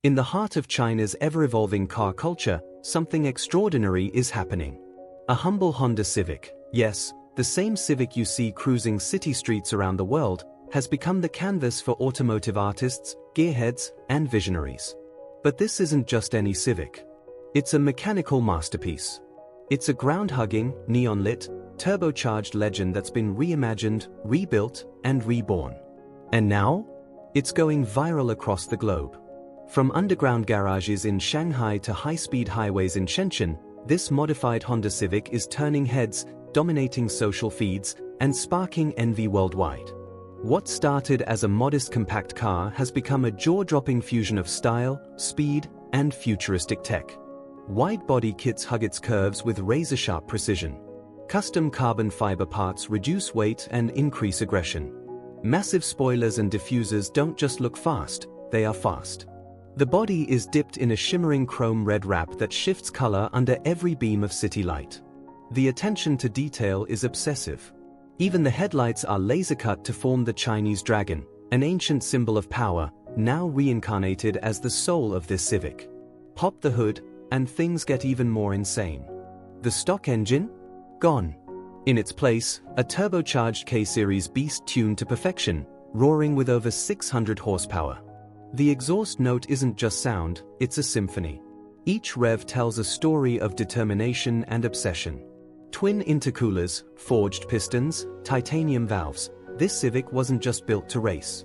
In the heart of China's ever-evolving car culture, something extraordinary is happening. A humble Honda Civic, yes, the same Civic you see cruising city streets around the world, has become the canvas for automotive artists, gearheads, and visionaries. But this isn't just any Civic. It's a mechanical masterpiece. It's a ground-hugging, neon-lit, turbocharged legend that's been reimagined, rebuilt, and reborn. And now, it's going viral across the globe. From underground garages in Shanghai to high-speed highways in Shenzhen, this modified Honda Civic is turning heads, dominating social feeds, and sparking envy worldwide. What started as a modest compact car has become a jaw-dropping fusion of style, speed, and futuristic tech. Wide-body kits hug its curves with razor-sharp precision. Custom carbon fiber parts reduce weight and increase aggression. Massive spoilers and diffusers don't just look fast, they are fast. The body is dipped in a shimmering chrome red wrap that shifts color under every beam of city light. The attention to detail is obsessive. Even the headlights are laser-cut to form the Chinese dragon, an ancient symbol of power, now reincarnated as the soul of this Civic. Pop the hood, and things get even more insane. The stock engine? Gone. In its place, a turbocharged K-Series beast tuned to perfection, roaring with over 600 horsepower. The exhaust note isn't just sound, it's a symphony. Each rev tells a story of determination and obsession. Twin intercoolers, forged pistons, titanium valves. This Civic wasn't just built to race.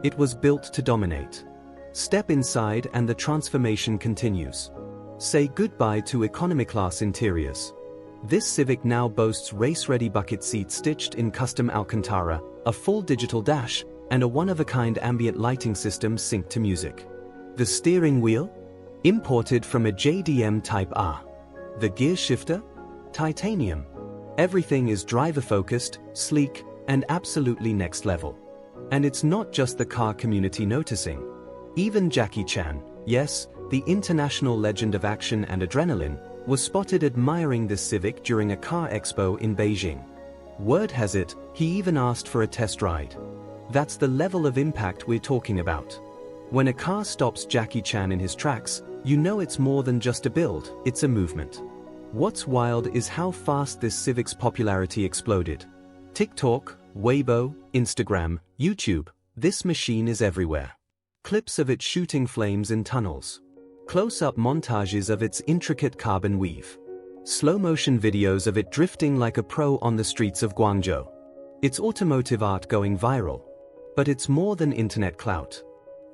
It was built to dominate. Step inside and the transformation continues. Say goodbye to economy-class interiors. This Civic now boasts race-ready bucket seats stitched in custom Alcantara, a full digital dash, and a one-of-a-kind ambient lighting system synced to music. The steering wheel? Imported from a JDM Type R. The gear shifter? Titanium. Everything is driver-focused, sleek, and absolutely next level. And it's not just the car community noticing. Even Jackie Chan, yes, the international legend of action and adrenaline, was spotted admiring this Civic during a car expo in Beijing. Word has it, he even asked for a test ride. That's the level of impact we're talking about. When a car stops Jackie Chan in his tracks, you know it's more than just a build, it's a movement. What's wild is how fast this Civic's popularity exploded. TikTok, Weibo, Instagram, YouTube, this machine is everywhere. Clips of it shooting flames in tunnels. Close-up montages of its intricate carbon weave. Slow-motion videos of it drifting like a pro on the streets of Guangzhou. It's automotive art going viral. But it's more than internet clout.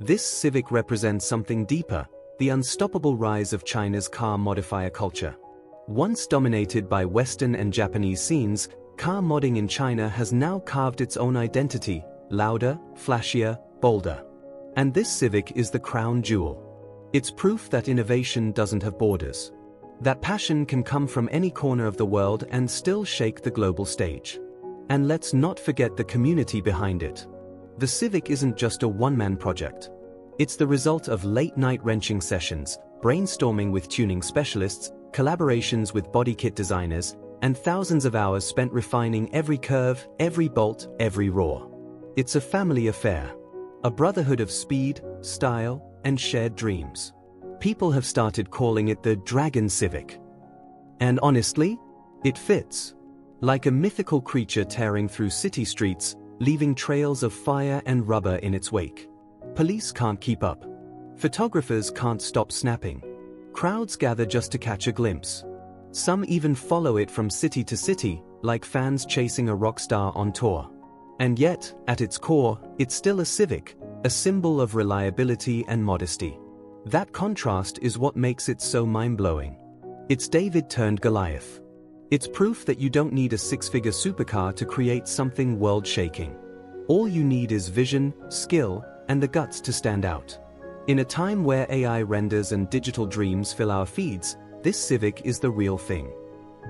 This Civic represents something deeper, the unstoppable rise of China's car modifier culture. Once dominated by Western and Japanese scenes, car modding in China has now carved its own identity, louder, flashier, bolder. And this Civic is the crown jewel. It's proof that innovation doesn't have borders. That passion can come from any corner of the world and still shake the global stage. And let's not forget the community behind it. The Civic isn't just a one-man project. It's the result of late-night wrenching sessions, brainstorming with tuning specialists, collaborations with body kit designers, and thousands of hours spent refining every curve, every bolt, every roar. It's a family affair. A brotherhood of speed, style, and shared dreams. People have started calling it the Dragon Civic. And honestly, it fits. Like a mythical creature tearing through city streets, leaving trails of fire and rubber in its wake. Police can't keep up. Photographers can't stop snapping. Crowds gather just to catch a glimpse. Some even follow it from city to city, like fans chasing a rock star on tour. And yet, at its core, it's still a Civic, a symbol of reliability and modesty. That contrast is what makes it so mind-blowing. It's David turned Goliath. It's proof that you don't need a six-figure supercar to create something world-shaking. All you need is vision, skill, and the guts to stand out. In a time where AI renders and digital dreams fill our feeds, this Civic is the real thing.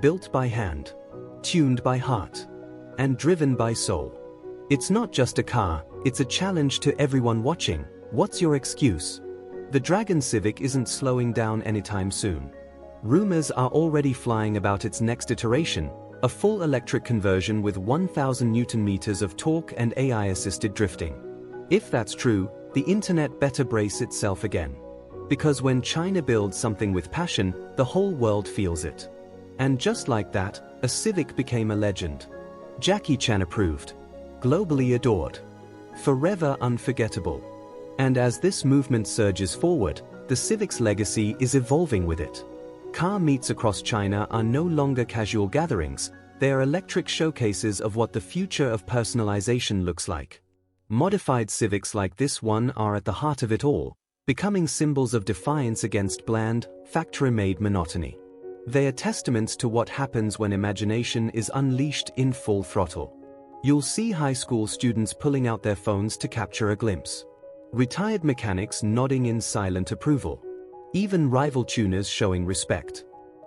Built by hand, tuned by heart, and driven by soul. It's not just a car, it's a challenge to everyone watching. What's your excuse? The Dragon Civic isn't slowing down anytime soon. Rumors are already flying about its next iteration, a full electric conversion with 1,000 Nm of torque and AI-assisted drifting. If that's true, the internet better brace itself again. Because when China builds something with passion, the whole world feels it. And just like that, a Civic became a legend. Jackie Chan approved. Globally adored. Forever unforgettable. And as this movement surges forward, the Civic's legacy is evolving with it. Car meets across China are no longer casual gatherings, they are electric showcases of what the future of personalization looks like. Modified Civics like this one are at the heart of it all, becoming symbols of defiance against bland, factory-made monotony. They are testaments to what happens when imagination is unleashed in full throttle. You'll see high school students pulling out their phones to capture a glimpse. Retired mechanics nodding in silent approval. Even rival tuners showing respect.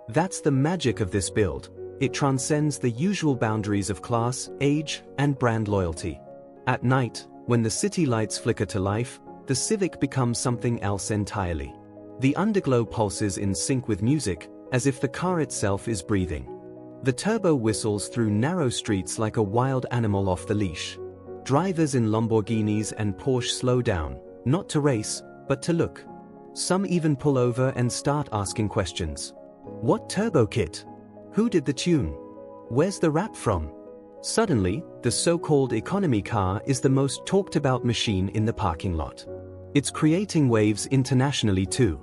That's the magic of this build. It transcends the usual boundaries of class, age, and brand loyalty. At night, when the city lights flicker to life, the Civic becomes something else entirely. The underglow pulses in sync with music, as if the car itself is breathing. The turbo whistles through narrow streets like a wild animal off the leash. Drivers in Lamborghinis and Porsche slow down, not to race, but to look. Some even pull over and start asking questions. What turbo kit? Who did the tune? Where's the rap from? Suddenly, the so-called economy car is the most talked about machine in the parking lot. It's creating waves internationally too.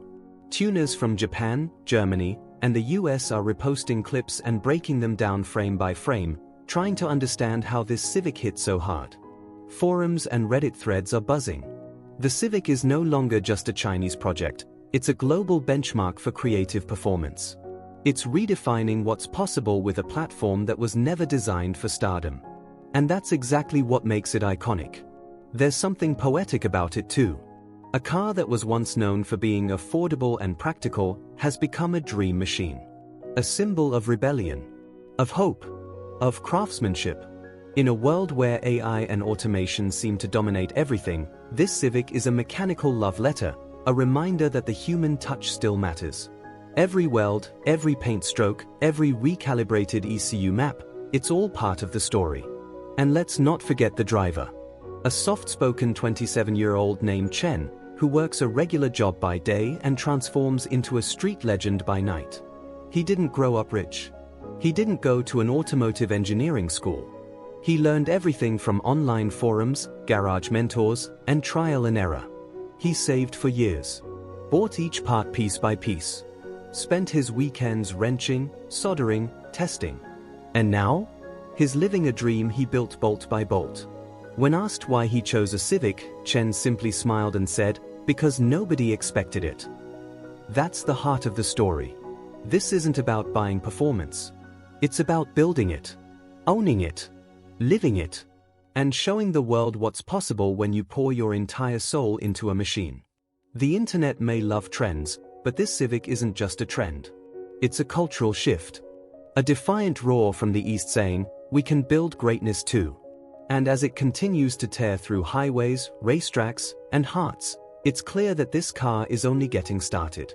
Tuners from Japan, Germany, and the US are reposting clips and breaking them down frame by frame, trying to understand how this Civic hit so hard. Forums and Reddit threads are buzzing. The Civic is no longer just a Chinese project, it's a global benchmark for creative performance. It's redefining what's possible with a platform that was never designed for stardom. And that's exactly what makes it iconic. There's something poetic about it too. A car that was once known for being affordable and practical has become a dream machine. A symbol of rebellion, of hope, of craftsmanship. In a world where AI and automation seem to dominate everything, this Civic is a mechanical love letter, a reminder that the human touch still matters. Every weld, every paint stroke, every recalibrated ECU map, it's all part of the story. And let's not forget the driver. A soft-spoken 27-year-old named Chen, who works a regular job by day and transforms into a street legend by night. He didn't grow up rich. He didn't go to an automotive engineering school. He learned everything from online forums, garage mentors, and trial and error. He saved for years. Bought each part piece by piece. Spent his weekends wrenching, soldering, testing. And now? He's living a dream he built bolt by bolt. When asked why he chose a Civic, Chen simply smiled and said, "Because nobody expected it." That's the heart of the story. This isn't about buying performance. It's about building it, owning it, living it, and showing the world what's possible when you pour your entire soul into a machine. The internet may love trends, but this Civic isn't just a trend. It's a cultural shift. A defiant roar from the East saying, "We can build greatness too." And as it continues to tear through highways, racetracks, and hearts, it's clear that this car is only getting started.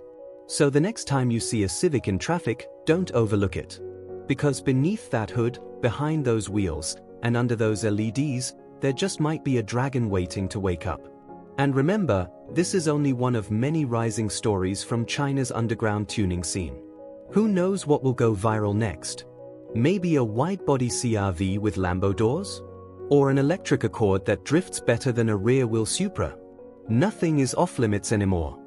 So the next time you see a Civic in traffic, don't overlook it. Because beneath that hood, behind those wheels, and under those LEDs, there just might be a dragon waiting to wake up. And remember, this is only one of many rising stories from China's underground tuning scene. Who knows what will go viral next? Maybe a wide-body CR-V with Lambo doors? Or an electric Accord that drifts better than a rear-wheel Supra? Nothing is off-limits anymore.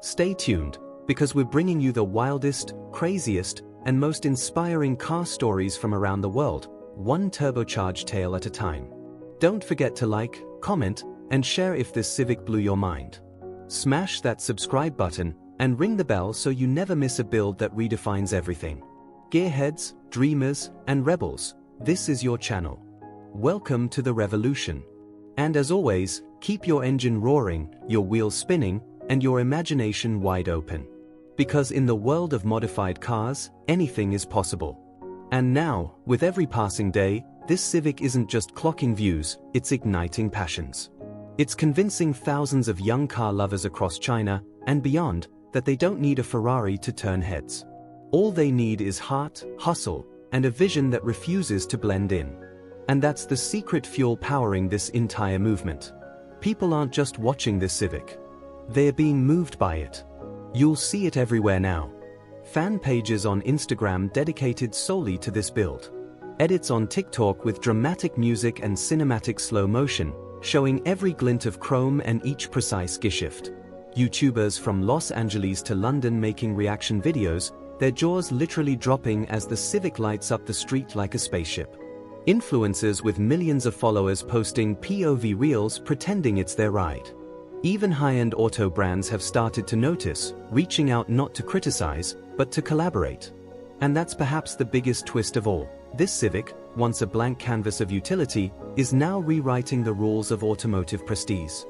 Stay tuned, because we're bringing you the wildest, craziest, and most inspiring car stories from around the world, one turbocharged tale at a time. Don't forget to like, comment, and share if this Civic blew your mind. Smash that subscribe button and ring the bell so you never miss a build that redefines everything. Gearheads, dreamers, and rebels, this is your channel. Welcome to the revolution. And as always, keep your engine roaring, your wheels spinning, and your imagination wide open. Because in the world of modified cars, anything is possible. And now, with every passing day, this Civic isn't just clocking views, it's igniting passions. It's convincing thousands of young car lovers across China and beyond that they don't need a Ferrari to turn heads. All they need is heart, hustle, and a vision that refuses to blend in. And that's the secret fuel powering this entire movement. People aren't just watching this Civic. They're being moved by it. You'll see it everywhere now. Fan pages on Instagram dedicated solely to this build. Edits on TikTok with dramatic music and cinematic slow motion, showing every glint of chrome and each precise gear shift. YouTubers from Los Angeles to London making reaction videos, their jaws literally dropping as the Civic lights up the street like a spaceship. Influencers with millions of followers posting POV reels pretending it's their ride. Even high-end auto brands have started to notice, reaching out not to criticize, but to collaborate. And that's perhaps the biggest twist of all. This Civic, once a blank canvas of utility, is now rewriting the rules of automotive prestige.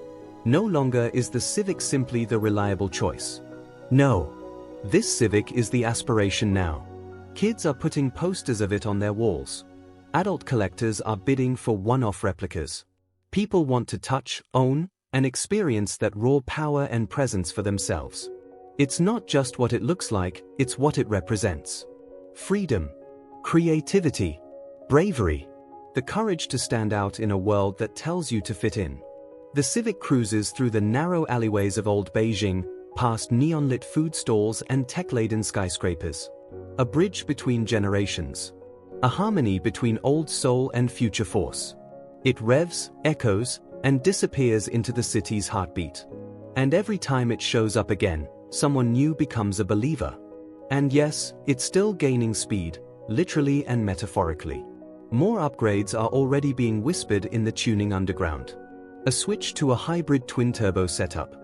No longer is the Civic simply the reliable choice. No. This Civic is the aspiration now. Kids are putting posters of it on their walls. Adult collectors are bidding for one-off replicas. People want to touch, own, and experience that raw power and presence for themselves. It's not just what it looks like, it's what it represents. Freedom, creativity, bravery, the courage to stand out in a world that tells you to fit in. The Civic cruises through the narrow alleyways of old Beijing, past neon-lit food stalls and tech-laden skyscrapers. A bridge between generations. A harmony between old soul and future force. It revs, echoes, and disappears into the city's heartbeat. And every time it shows up again, someone new becomes a believer. And yes, it's still gaining speed, literally and metaphorically. More upgrades are already being whispered in the tuning underground. A switch to a hybrid twin-turbo setup.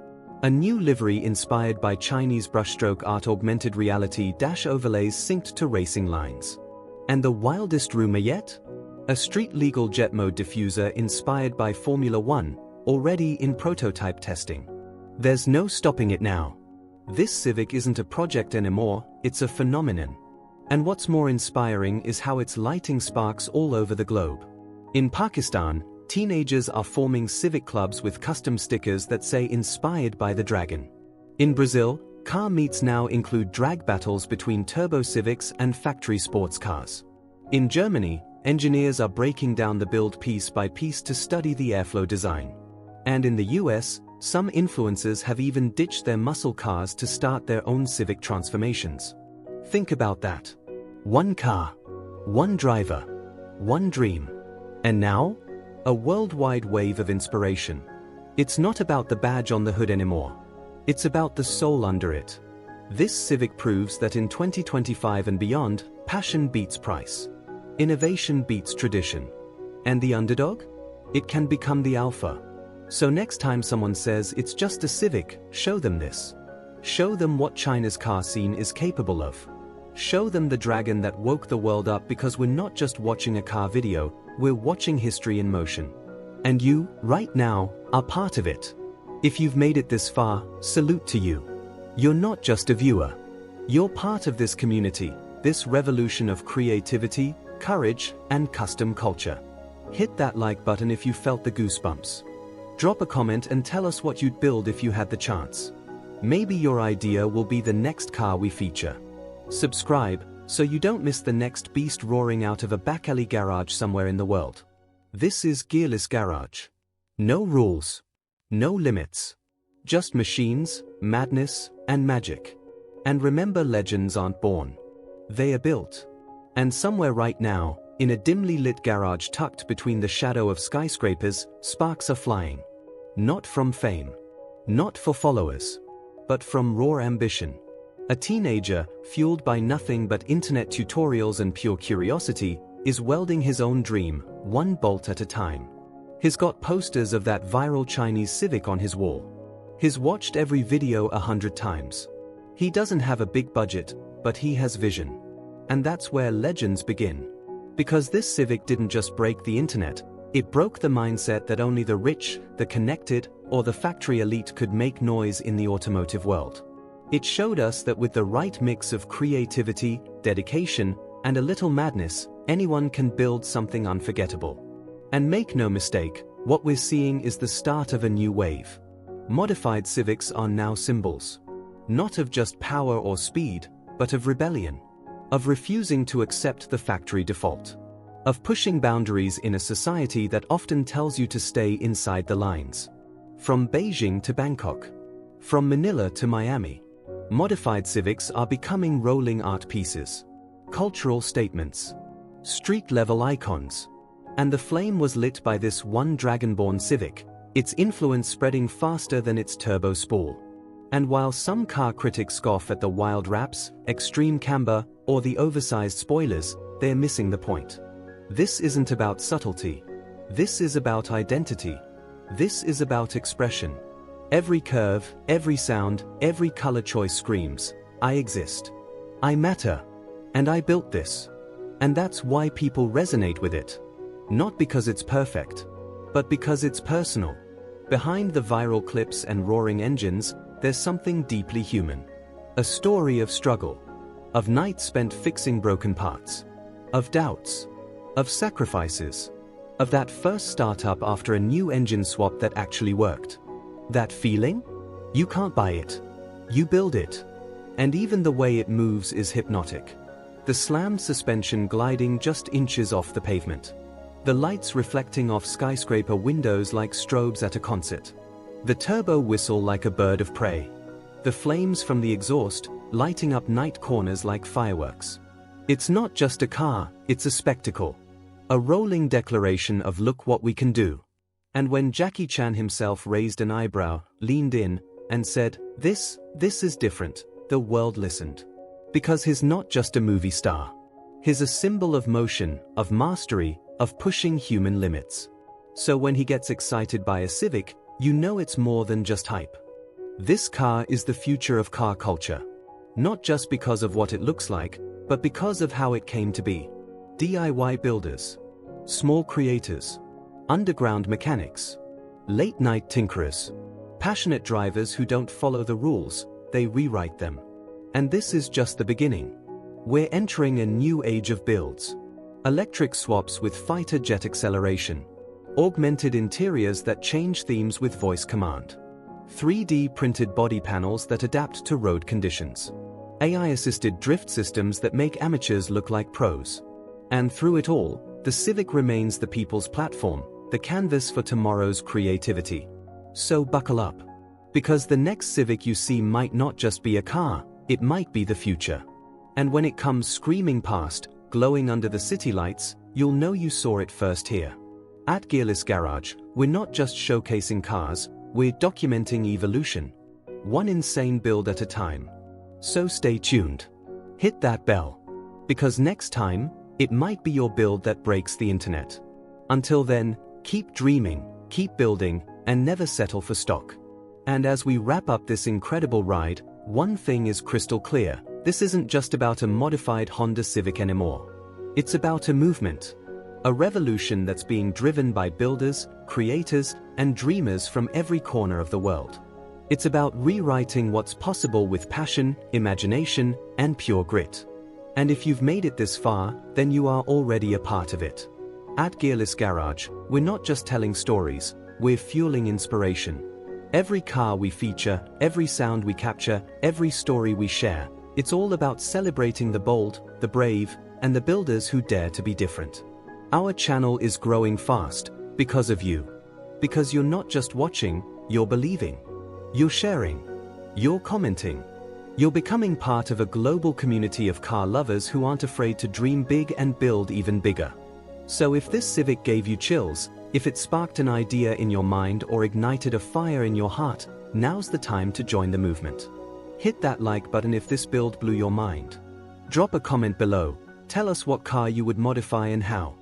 A new livery inspired by Chinese brushstroke art, augmented reality dash overlays synced to racing lines. And the wildest rumor yet? A street-legal jet mode diffuser inspired by Formula One, already in prototype testing. There's no stopping it now. This Civic isn't a project anymore, it's a phenomenon. And what's more inspiring is how it's lighting sparks all over the globe. In Pakistan, teenagers are forming Civic clubs with custom stickers that say "Inspired by the Dragon." In Brazil, car meets now include drag battles between turbo Civics and factory sports cars. In Germany, engineers are breaking down the build piece by piece to study the airflow design. And in the US, some influencers have even ditched their muscle cars to start their own Civic transformations. Think about that. One car, one driver, one dream. And now, a worldwide wave of inspiration. It's not about the badge on the hood anymore. It's about the soul under it. This Civic proves that in 2025 and beyond, passion beats price. Innovation beats tradition. And the underdog? It can become the alpha. So next time someone says it's just a Civic, show them this. Show them what China's car scene is capable of. Show them the dragon that woke the world up, because we're not just watching a car video, we're watching history in motion. And you, right now, are part of it. If you've made it this far, salute to you. You're not just a viewer. You're part of this community, this revolution of creativity, courage, and custom culture. Hit that like button if you felt the goosebumps. Drop a comment and tell us what you'd build if you had the chance. Maybe your idea will be the next car we feature. Subscribe, so you don't miss the next beast roaring out of a back alley garage somewhere in the world. This is Gearless Garage. No rules. No limits. Just machines, madness, and magic. And remember, legends aren't born. They are built. And somewhere right now, in a dimly lit garage tucked between the shadow of skyscrapers, sparks are flying. Not from fame. Not for followers. But from raw ambition. A teenager, fueled by nothing but internet tutorials and pure curiosity, is welding his own dream, one bolt at a time. He's got posters of that viral Chinese Civic on his wall. He's watched every video 100 times. He doesn't have a big budget, but he has vision. And that's where legends begin. Because this Civic didn't just break the internet, it broke the mindset that only the rich, the connected, or the factory elite could make noise in the automotive world. It showed us that with the right mix of creativity, dedication, and a little madness, anyone can build something unforgettable. And make no mistake, what we're seeing is the start of a new wave. Modified Civics are now symbols. Not of just power or speed, but of rebellion. Of refusing to accept the factory default. Of pushing boundaries in a society that often tells you to stay inside the lines. From Beijing to Bangkok. From Manila to Miami. Modified Civics are becoming rolling art pieces, cultural statements, street-level icons. And the flame was lit by this one Dragonborn Civic, its influence spreading faster than its turbo spool. And while some car critics scoff at the wild wraps, extreme camber, or the oversized spoilers, they're missing the point. This isn't about subtlety. This is about identity. This is about expression. Every curve, every sound, every color choice screams, I exist. I matter. And I built this. And that's why people resonate with it. Not because it's perfect, but because it's personal. Behind the viral clips and roaring engines, there's something deeply human. A story of struggle, of nights spent fixing broken parts, of doubts, of sacrifices, of that first startup after a new engine swap that actually worked. That feeling? You can't buy it. You build it. And even the way it moves is hypnotic. The slammed suspension gliding just inches off the pavement. The lights reflecting off skyscraper windows like strobes at a concert. The turbo whistle like a bird of prey. The flames from the exhaust lighting up night corners like fireworks. It's not just a car, it's a spectacle. A rolling declaration of look what we can do. And when Jackie Chan himself raised an eyebrow, leaned in, and said, this is different, the world listened. Because he's not just a movie star. He's a symbol of motion, of mastery, of pushing human limits. So when he gets excited by a Civic, you know it's more than just hype. This car is the future of car culture. Not just because of what it looks like, but because of how it came to be. DIY builders, small creators, underground mechanics, late-night tinkerers, passionate drivers who don't follow the rules, they rewrite them. And this is just the beginning. We're entering a new age of builds. Electric swaps with fighter jet acceleration. Augmented interiors that change themes with voice command. 3D printed body panels that adapt to road conditions. AI-assisted drift systems that make amateurs look like pros. And through it all, the Civic remains the people's platform, the canvas for tomorrow's creativity. So buckle up. Because the next Civic you see might not just be a car, it might be the future. And when it comes screaming past, glowing under the city lights, you'll know you saw it first here. At Gearless Garage, we're not just showcasing cars, we're documenting evolution. One insane build at a time. So stay tuned. Hit that bell. Because next time, it might be your build that breaks the internet. Until then, keep dreaming, keep building, and never settle for stock. And as we wrap up this incredible ride, one thing is crystal clear. This isn't just about a modified Honda Civic anymore. It's about a movement. A revolution that's being driven by builders, creators, and dreamers from every corner of the world. It's about rewriting what's possible with passion, imagination, and pure grit. And if you've made it this far, then you are already a part of it. At Gearless Garage, we're not just telling stories, we're fueling inspiration. Every car we feature, every sound we capture, every story we share, it's all about celebrating the bold, the brave, and the builders who dare to be different. Our channel is growing fast, because of you. Because you're not just watching, you're believing. You're sharing. You're commenting. You're becoming part of a global community of car lovers who aren't afraid to dream big and build even bigger. So if this Civic gave you chills, if it sparked an idea in your mind or ignited a fire in your heart, now's the time to join the movement. Hit that like button if this build blew your mind. Drop a comment below, tell us what car you would modify and how.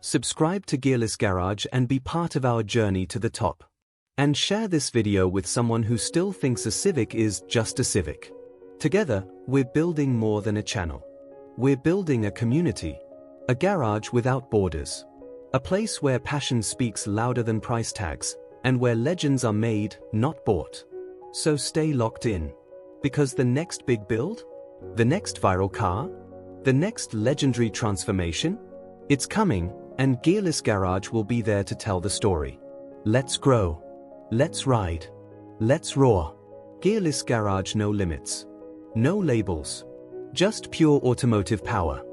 Subscribe to Gearless Garage and be part of our journey to the top. And share this video with someone who still thinks a Civic is just a Civic. Together, we're building more than a channel. We're building a community. A garage without borders. A place where passion speaks louder than price tags, and where legends are made, not bought. So stay locked in. Because the next big build? The next viral car? The next legendary transformation? It's coming, and Gearless Garage will be there to tell the story. Let's grow. Let's ride. Let's roar. Gearless Garage, no limits. No labels. Just pure automotive power.